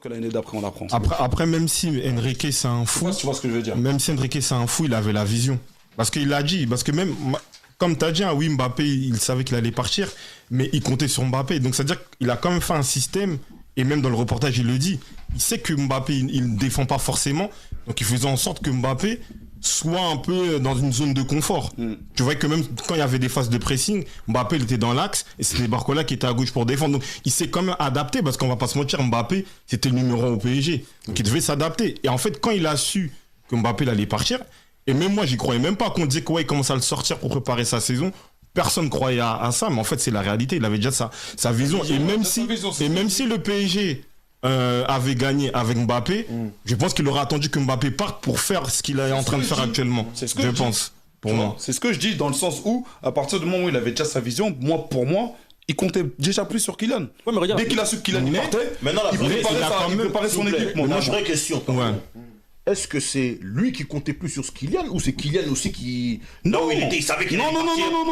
que l'année d'après, on la prend. Après, même si Enrique c'est un fou, Tu vois ce que je veux dire. même si Enrique c'est un fou, il avait la vision. Parce qu'il l'a dit, parce que même, comme tu as dit, hein, oui, Mbappé, il savait qu'il allait partir, mais il comptait sur Mbappé. Donc, c'est-à-dire qu'il a quand même fait un système, et même dans le reportage, il le dit, il sait que Mbappé, il ne défend pas forcément, donc il faisait en sorte que Mbappé soit un peu dans une zone de confort. Tu vois que même quand il y avait des phases de pressing, Mbappé, il était dans l'axe, et c'était Barcola qui était à gauche pour défendre. Donc, il s'est quand même adapté, parce qu'on va pas se mentir, Mbappé, c'était le numéro 1 au PSG. Donc, il devait s'adapter. Et en fait, quand il a su que Mbappé, il allait partir, et même moi, j'y croyais même pas qu'on disait qu'il commence à le sortir pour préparer sa saison. Personne croyait à ça, mais en fait, c'est la réalité. Il avait déjà sa vision. Et même si le PSG avait gagné avec Mbappé, je pense qu'il aurait attendu que Mbappé parte pour faire ce qu'il est en train de faire actuellement. C'est ce que je pense, pour moi. C'est ce que je dis dans le sens où, à partir du moment où il avait déjà sa vision, pour moi, il comptait déjà plus sur Kylian. Ouais, mais regarde, Dès qu'il a su que Kylian partait, Maintenant, il préparait son équipe. Une vraie question. Ouais. Est-ce que c'est lui qui comptait plus sur ce Kylian ou c'est Kylian aussi qui... Non, il savait qu'il allait non, partir. non.